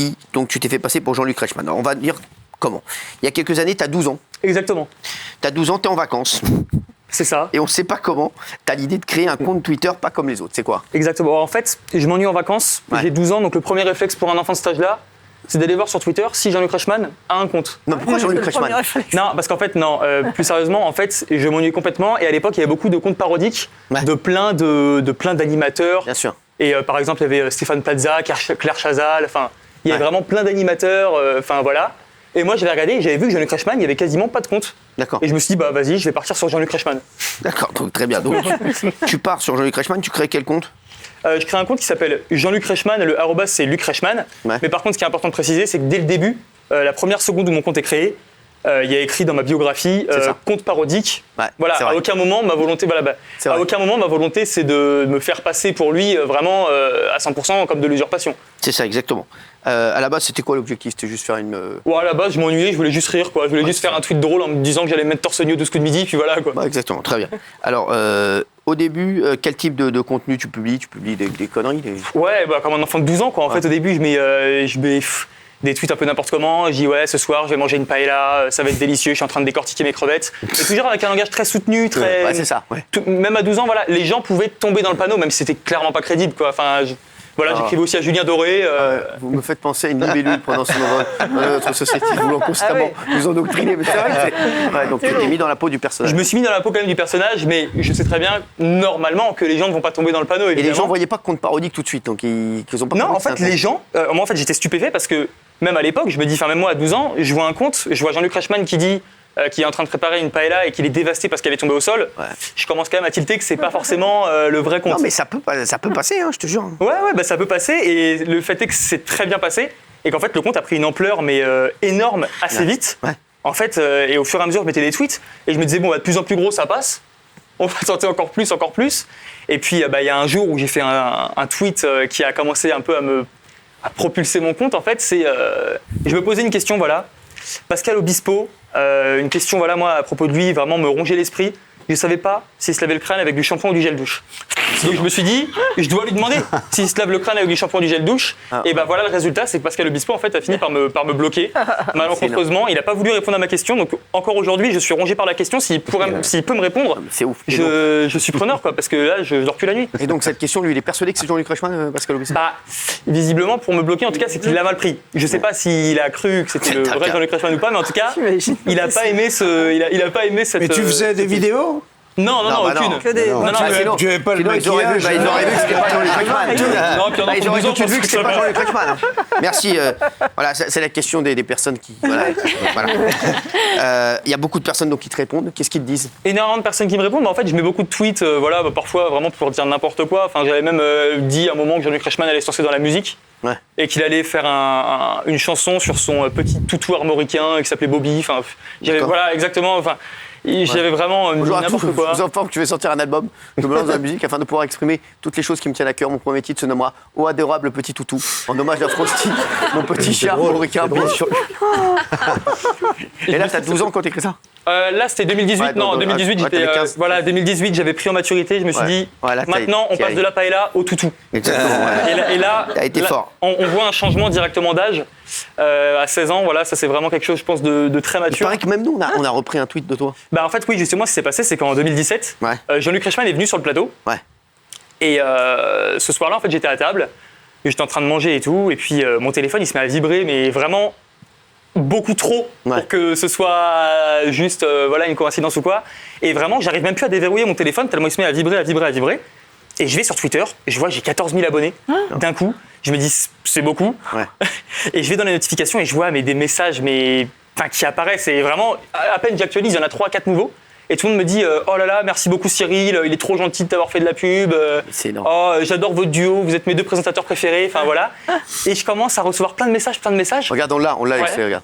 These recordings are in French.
vie, donc tu t'es fait passer pour Jean-Luc Reichmann. Alors on va dire comment. Il y a quelques années, tu as 12 ans. Exactement. Tu as 12 ans, tu es en vacances. C'est ça. Et on ne sait pas comment. Tu as l'idée de créer un compte Twitter pas comme les autres. C'est quoi? Exactement. Alors, en fait, je m'ennuie en vacances. Ouais. J'ai 12 ans, donc le premier réflexe pour un enfant de cet âge-là, c'est d'aller voir sur Twitter si Jean-Luc Reichmann a un compte. Non, pourquoi Jean-Luc Reichmann? Non, parce qu'en fait, non. Plus sérieusement, en fait, je m'ennuie complètement. Et à l'époque, il y avait beaucoup de comptes parodiques de plein d'animateurs. Bien sûr. Et par exemple, il y avait Stéphane Plaza, Claire Chazal. Enfin, il y avait vraiment plein d'animateurs. Enfin, voilà. Et moi, j'avais regardé et j'avais vu que Jean-Luc Reichmann, il n'y avait quasiment pas de compte. D'accord. Et je me suis dit, bah vas-y, je vais partir sur Jean-Luc Reichmann. D'accord, donc, très bien. Donc, tu pars sur Jean-Luc Reichmann, tu crées quel compte? Je crée un compte qui s'appelle Jean-Luc Reichmann, le arrobas c'est Luc Reichmann. Ouais. Mais par contre, ce qui est important de préciser, c'est que dès le début, la première seconde où mon compte est créé, il y a écrit dans ma biographie compte parodique. Ouais, voilà, c'est vrai. à aucun moment ma volonté, C'est vrai. à aucun moment ma volonté, c'est de me faire passer pour lui vraiment à 100% comme de l'usurpation. C'est ça, exactement. À la base, c'était quoi l'objectif? C'était juste faire une... Ouais, à la base, je m'ennuyais, je voulais juste rire, quoi. Je voulais juste faire un tweet drôle en me disant que j'allais me mettre torse nu au 12 coups de midi, puis voilà, quoi. Ouais, exactement, très bien. Alors, au début, quel type de contenu tu publies? Tu publies des conneries Ouais, bah, comme un enfant de 12 ans, quoi. En fait, au début, je mets des tweets un peu n'importe comment. Je dis, ouais, ce soir, je vais manger une paella, ça va être délicieux, je suis en train de décortiquer mes crevettes. Et toujours avec un langage très soutenu, très. Ouais, c'est ça. Ouais. Même à 12 ans, voilà, les gens pouvaient tomber dans le panneau, même si c'était clairement pas crédible, quoi. Enfin, voilà, j'écrivais aussi à Julien Doré. Vous me faites penser à une libellule pendant notre société, voulant constamment nous endoctriner. Mais c'est vrai que ouais, donc tu t'es mis dans la peau du personnage. Je me suis mis dans la peau quand même du personnage, mais je sais très bien, normalement, que les gens ne vont pas tomber dans le panneau. Et Évidemment. les gens ne voyaient pas que compte parodique tout de suite, donc ils ont pas Non, compris en que c'est fait, un les compte. gens, moi en fait j'étais stupéfait parce que même à l'époque, je me dis, enfin même moi à 12 ans, je vois un compte, je vois Jean-Luc Reichmann qui dit qu'il est en train de préparer une paella et qu'il est dévasté parce qu'elle est tombée au sol. Ouais. Je commence quand même à tilter que c'est pas forcément le vrai compte. Non, mais ça peut passer, hein, je te jure. Ouais, bah ça peut passer et le fait est que c'est très bien passé et qu'en fait le compte a pris une ampleur mais énorme assez vite. Ouais. En fait, et au fur et à mesure, je mettais des tweets et je me disais bon, bah, de plus en plus gros, ça passe. On va tenter encore plus. Et puis, il y a un jour où j'ai fait un tweet qui a commencé un peu à propulser mon compte. En fait, c'est, je me posais une question, voilà. Pascal Obispo, une question, voilà, moi, à propos de lui, vraiment me rongeait l'esprit. Je ne savais pas s'il se lavait le crâne avec du shampoing ou du gel douche. Donc je me suis dit, je dois lui demander s'il se lave le crâne avec du shampoing ou du gel douche. Et ben voilà, le résultat, c'est que Pascal Obispo en fait a fini par me bloquer malencontreusement. Il n'a pas voulu répondre à ma question. Donc encore aujourd'hui, je suis rongé par la question. S'il peut me répondre, C'est ouf. je suis preneur, quoi, parce que là, je dors plus la nuit. Et donc cette question, lui, il est persuadé que c'est Jean-Luc Reichmann, Pascal Obispo? Bah, visiblement, pour me bloquer, en tout cas, c'est qu'il l'a mal pris. Je sais pas s'il a cru que c'était le vrai Jean-Luc Reichmann ou pas, mais en tout cas, il n'a pas aimé il a pas aimé cette. Mais tu faisais des vidéos? Non, bah aucune. non. Que des- Non, Ah, mais- sinon, tu avais pas le sinon, ils auraient vu maquillage. que c'était pas Jean-Luc Reichmann. Non, puis en Ils auraient enfant de 12 ans, tout de suite vu que je c'était pas pense que Jean-Luc Reichmann. Merci. Voilà, c'est la question des personnes qui. Voilà. Il y a beaucoup de personnes donc, qui te répondent. Qu'est-ce qu'ils te disent? Énormément de personnes qui me répondent. Mais en fait, je mets beaucoup de tweets, voilà, parfois vraiment pour dire n'importe quoi. Enfin, j'avais même dit à un moment que Jean-Luc Reichmann allait se lancer dans la musique. Ouais. Et qu'il allait faire une chanson sur son petit toutou armoricain qui s'appelait Bobby. Enfin, j'avais, D'accord. voilà, exactement. Enfin, j'avais vraiment Bonjour à tous, n'importe quoi. je vous informe que je vais sortir un album. Je me lance dans la musique afin de pouvoir exprimer toutes les choses qui me tiennent à cœur. Mon premier titre se nommera Oh adorable petit toutou, en hommage à Frosty, mon petit chien armoricain. Et là, t'as 12 ans quand t'écris ça? Là, c'était 2018. Ouais, non, donc, 2018, ouais, j'étais, t'avais 15. voilà, 2018, j'avais pris en maturité. Je me suis Ouais. dit, Ouais, là, maintenant, on t'y passe de la paella au toutou. Exactement. Ouais. Et là, T'as été fort. On voit un changement directement d'âge. À 16 ans, voilà, ça c'est vraiment quelque chose, je pense, de très Il mature. paraît que même nous, on a repris un tweet de toi. Bah, en fait, oui, justement, ce qui s'est passé, c'est qu'en 2017, Ouais. Jean-Luc Reichmann est venu sur le plateau. Ouais. Et ce soir-là, en fait, j'étais à table. Et j'étais en train de manger et tout. Et puis, mon téléphone, il se met à vibrer, mais vraiment beaucoup trop Ouais. pour que ce soit juste voilà, une coïncidence ou quoi. Et vraiment, j'arrive même plus à déverrouiller mon téléphone tellement il se met à vibrer. Et je vais sur Twitter et je vois que j'ai 14 000 abonnés d'un coup. Je me dis, c'est beaucoup. Ouais. Et je vais dans les notifications et je vois des messages qui apparaissent. Et vraiment, à peine j'actualise, il y en a 3-4 nouveaux. Et tout le monde me dit oh là là, merci beaucoup Cyril, il est trop gentil de t'avoir fait de la pub. C'est énorme. Oh, j'adore votre duo, vous êtes mes 2 présentateurs préférés. Enfin voilà. Et je commence à recevoir plein de messages. Regarde, on l'a laissé, regarde.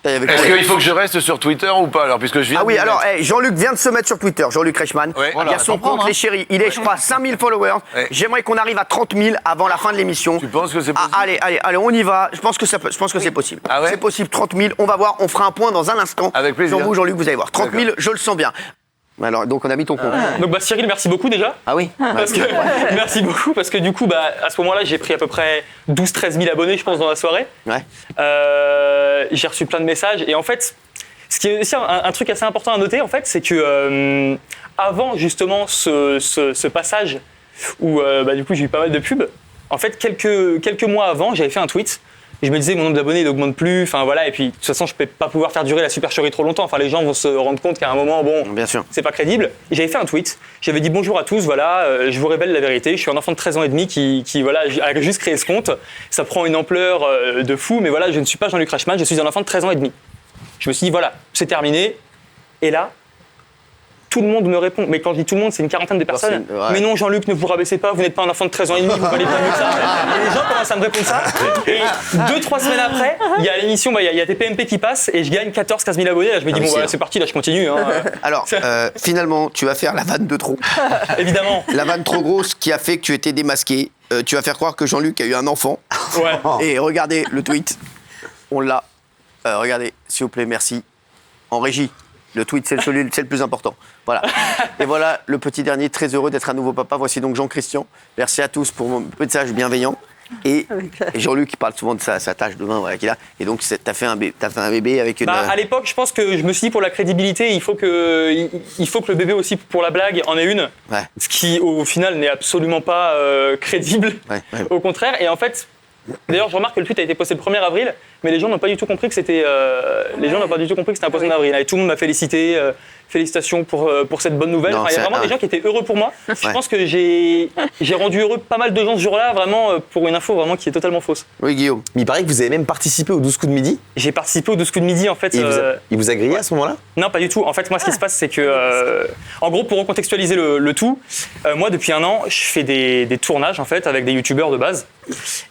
Il y avait quoi? Est-ce qu'il faut que je reste sur Twitter ou pas alors, puisque je viens Ah oui, de me alors, mettre- Jean-Luc vient de se mettre sur Twitter, Jean-Luc Reichmann. Ouais. Il Voilà, y a son à comprendre, compte, hein. les chéris. Il est, je crois, 5000 followers. Ouais. J'aimerais qu'on arrive à 30 000 avant la fin de l'émission. Tu penses que c'est possible? Allez, on y va. Je pense que c'est possible. Ah ouais? C'est possible, 30 000. On va voir, on fera un point dans un instant. Avec plaisir. Sur vous, Jean-Luc, vous allez voir. 30 000, D'accord. je le sens bien. Alors, donc on a mis ton compte. Donc bah, Cyril, merci beaucoup déjà. Ah oui. Parce que, merci beaucoup, parce que du coup, à ce moment-là, j'ai pris à peu près 12-13 000 abonnés, je pense, dans la soirée. Ouais. J'ai reçu plein de messages. Et en fait, ce qui est aussi un truc assez important à noter, en fait, c'est que avant justement ce passage où du coup j'ai eu pas mal de pubs, en fait, quelques mois avant, j'avais fait un tweet. Et je me disais, mon nombre d'abonnés n'augmente plus, enfin voilà, et puis de toute façon, je ne peux pas pouvoir faire durer la supercherie trop longtemps. Enfin, les gens vont se rendre compte qu'à un moment, bon, Bien sûr. c'est pas crédible. Et j'avais fait un tweet, j'avais dit bonjour à tous, voilà, je vous révèle la vérité, je suis un enfant de 13 ans et demi qui voilà, a juste créé ce compte. Ça prend une ampleur de fou, mais voilà, je ne suis pas Jean-Luc Reichmann, je suis un enfant de 13 ans et demi. Je me suis dit, voilà, c'est terminé. Et là, tout le monde me répond. Mais quand je dis tout le monde, c'est une quarantaine de personnes. Ouais. Mais non, Jean-Luc, ne vous rabaissez pas, vous n'êtes pas un enfant de 13 ans et demi, vous valez bien mieux que ça. Et les gens commencent à me répondre ça. Et 2-3 semaines après, il y a l'émission, il y a TPMP qui passe et je gagne 14-15 000 abonnés. Là, je me dis, bon, voilà, c'est parti, là, je continue. Hein. Alors, finalement, tu vas faire la vanne de trop. Évidemment. La vanne trop grosse qui a fait que tu étais démasqué. Tu vas faire croire que Jean-Luc a eu un enfant. Ouais. Et regardez le tweet. On l'a. Regardez, s'il vous plaît, merci. En régie. Le tweet, c'est le plus important. Voilà. Et voilà le petit dernier, très heureux d'être un nouveau papa. Voici donc Jean-Christian. Merci à tous pour mon message bienveillant. Et Jean-Luc, qui parle souvent de sa tâche de main qu'il a. Et donc, t'as fait un bébé avec une... À l'époque, je pense que je me suis dit, pour la crédibilité, il faut que le bébé aussi, pour la blague, en ait une. Ouais. Ce qui, au final, n'est absolument pas crédible. Ouais. Au contraire. Et en fait, d'ailleurs, je remarque que le tweet a été posté le 1er avril, mais les gens n'ont pas du tout compris que c'était un poisson d'avril. Et tout le monde m'a félicité. Félicitations pour cette bonne nouvelle. Non, il y a vraiment des gens qui étaient heureux pour moi. Je pense que j'ai rendu heureux pas mal de gens ce jour-là, vraiment, pour une info vraiment qui est totalement fausse. Oui, Guillaume. Mais il paraît que vous avez même participé aux 12 coups de midi. J'ai participé aux 12 coups de midi, en fait. Et il vous a grillé à ce moment-là? Non, pas du tout. En fait, moi, ce qui se passe, c'est que, en gros, pour recontextualiser le tout, moi, depuis un an, je fais des tournages, en fait, avec des youtubeurs de base.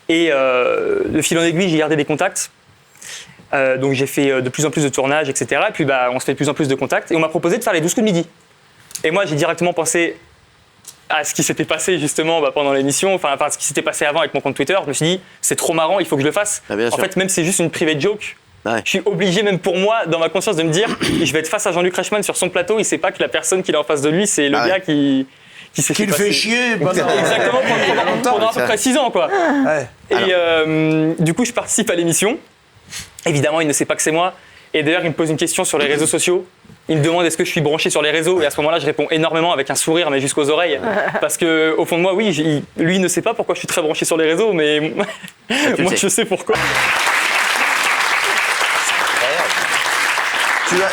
Et de fil en aiguille, j'ai gardé des contacts. Donc j'ai fait de plus en plus de tournages, etc. Et puis on se fait de plus en plus de contacts. Et on m'a proposé de faire les 12 coups de midi. Et moi, j'ai directement pensé à ce qui s'était passé justement pendant l'émission, enfin ce qui s'était passé avant avec mon compte Twitter. Je me suis dit, c'est trop marrant, il faut que je le fasse. Ah, bien sûr. En fait, même si c'est juste une private joke, Ouais. je suis obligé, même pour moi, dans ma conscience, de me dire, je vais être face à Jean-Luc Reichmann sur son plateau. Il sait pas que la personne qu'il a en face de lui, c'est le Ah, gars qui s'est Qui le fait chier, bah non. Exactement, pendant à peu près 6 ans, quoi. Ouais. Et du coup, je participe à l'émission. Évidemment, il ne sait pas que c'est moi. Et d'ailleurs, il me pose une question sur les réseaux sociaux. Il me demande est-ce que je suis branché sur les réseaux. Et à ce moment-là, je réponds énormément avec un sourire, mais jusqu'aux oreilles. Parce qu'au fond de moi, oui, lui, il ne sait pas pourquoi je suis très branché sur les réseaux, mais moi, je sais pourquoi.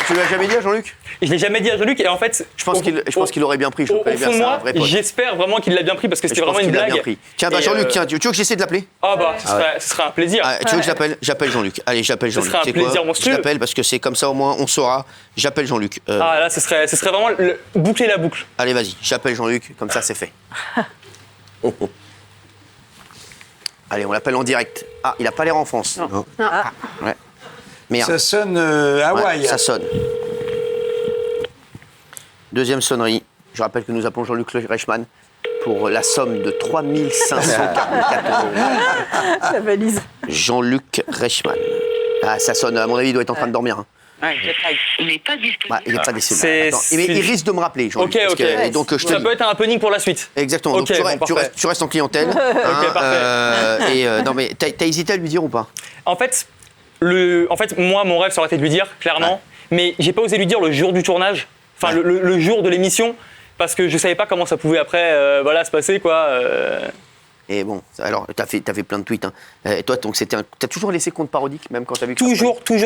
Tu l'as jamais dit à Jean-Luc? Je l'ai jamais dit à Jean-Luc. Et en fait, Je pense qu'il aurait bien pris. Je le au connais bien, fond de c'est un moi, vrai pote. j'espère vraiment qu'il l'a bien pris parce que Je c'était pense vraiment une qu'il l'a blague. bien pris. Tiens, Et, Jean-Luc, tiens, tu veux que j'essaie de l'appeler? Ah bah, ce serait un plaisir. Ah, tu veux que j'appelle Jean-Luc? Allez, j'appelle Jean-Luc. serait un Tu sais quoi plaisir monstrueux. Je l'appelle parce que c'est comme ça au moins on saura. J'appelle Jean-Luc. Ah là, ce serait vraiment boucler la boucle. Allez, vas-y, j'appelle Jean-Luc, comme ça c'est fait. Allez, on l'appelle en direct. Ah, il a pas l'air en France. Non. Ouais. Merde. Ça sonne Hawaï. Ouais, ça sonne. Deuxième sonnerie. Je rappelle que nous appelons Jean-Luc Reichmann pour la somme de 3 544 €. La valise. Jean-Luc Reichmann. Ah, ça sonne, à mon avis, il doit être en train de dormir. Hein. Il n'est pas disponible. Ouais, il n'est pas C'est- décédé. Attends, mais il risque de me rappeler, Jean-Luc. Ok, parce ok. que- et donc, je te Ça dis. peut être un happening pour la suite. Exactement. Ok, Donc, bon, parfait. tu restes en clientèle. parfait. Non, mais t'as hésité à lui dire ou pas? En fait, moi, mon rêve, ça aurait été de lui dire, clairement. Mais j'ai pas osé lui dire le jour du tournage, enfin Ouais. le jour de l'émission, parce que je savais pas comment ça pouvait après se passer, quoi. Et bon, alors, t'as fait plein de tweets. Hein. Et toi, donc, t'as toujours laissé compte parodique, même quand t'as vu que ça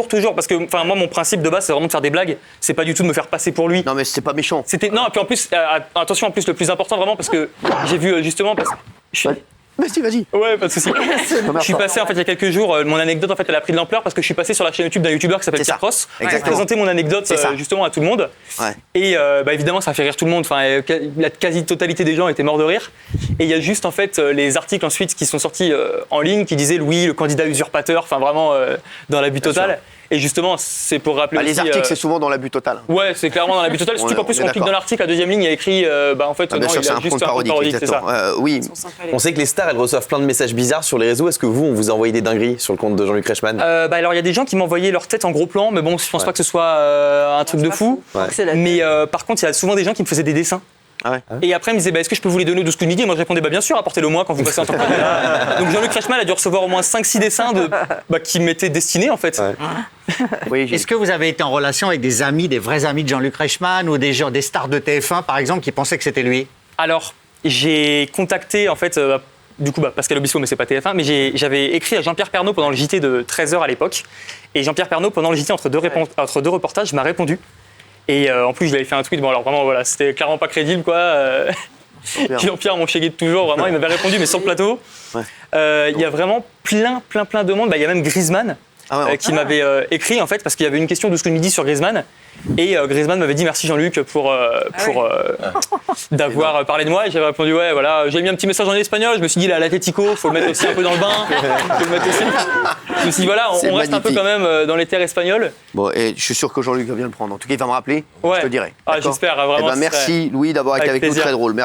Toujours, parce que moi, mon principe de base, c'est vraiment de faire des blagues. C'est pas du tout de me faire passer pour lui. Non, mais c'était pas méchant. Non, et puis en plus, attention, en plus, le plus important, vraiment, parce que j'ai vu justement, parce que je suis- Vas-y. Ouais, pas de souci. Je suis passé en fait il y a quelques jours, mon anecdote en fait elle a pris de l'ampleur parce que je suis passé sur la chaîne YouTube d'un youtubeur qui s'appelle C'est ça. Pierre Cross. J'ai Exactement. présenté mon anecdote C'est ça. justement à tout le monde. Ouais. Et évidemment ça a fait rire tout le monde. Enfin, la quasi-totalité des gens étaient morts de rire. Et il y a juste en fait les articles ensuite qui sont sortis en ligne qui disaient Louis, le candidat usurpateur, enfin vraiment dans l'abus total. Et justement, c'est pour rappeler Les aussi, articles, c'est souvent dans l'abus total. Ouais, c'est clairement dans l'abus total. On Surtout est- qu'en plus, on est on clique d'accord. dans l'article, la deuxième ligne, il y a écrit en fait, Ah, bien non, sûr, il c'est a un juste compte un compte parodique, parodique, c'est ça. exactement. Oui, On sait que les stars, elles reçoivent plein de messages bizarres sur les réseaux. Est-ce que vous, on vous a envoyé des dingueries sur le compte de Jean-Luc Reichmann? Alors, il y a des gens qui m'envoyaient leur tête en gros plan, mais bon, je pense pas que ce soit un truc de fou. Mais par contre, il y a souvent des gens qui me faisaient des dessins. Ah ouais. Et après, ils me disaient, est-ce que je peux vous les donner au 12 coups de midi? Et moi, je répondais, bien sûr, apportez-le moi quand vous passez en tant que candidat. Donc, Jean-Luc Reichmann a dû recevoir au moins 5-6 dessins qui m'étaient destinés, en fait. Oui, Est-ce que vous avez été en relation avec des amis, des vrais amis de Jean-Luc Reichmann ou des gens, des stars de TF1 par exemple, qui pensaient que c'était lui? Alors, j'ai contacté, en fait, du coup, Pascal Obispo, mais c'est pas TF1, mais j'avais écrit à Jean-Pierre Pernaut pendant le JT de 13h à l'époque. Et Jean-Pierre Pernaut, pendant le JT, entre deux reportages, m'a répondu. Et en plus, je lui avais fait un tweet. Bon, alors vraiment, voilà, c'était clairement pas crédible, quoi. Jean-Pierre, mon chégué de toujours, vraiment, il m'avait répondu, mais sur le plateau. Ouais. Il y a vraiment plein de demandes. Il y a même Griezmann qui m'avait écrit, en fait, parce qu'il y avait une question de ce que midi sur Griezmann. Et Griezmann m'avait dit merci Jean-Luc pour d'avoir parlé de moi. Et j'avais répondu ouais, voilà, j'ai mis un petit message en espagnol. Je me suis dit, là, l'Atlético, faut le mettre aussi un peu dans le bain. Faut le mettre aussi. Je me suis dit, voilà, C'est on reste un peu magnifique. quand même dans les terres espagnoles. Bon, et je suis sûr que Jean-Luc va bien le prendre. En tout cas, il va me rappeler. Ouais. Je te dirai. Ah, D'accord. j'espère, vraiment, Eh ben, ce merci Louis d'avoir été avec avec nous. plaisir. Très drôle. Merci.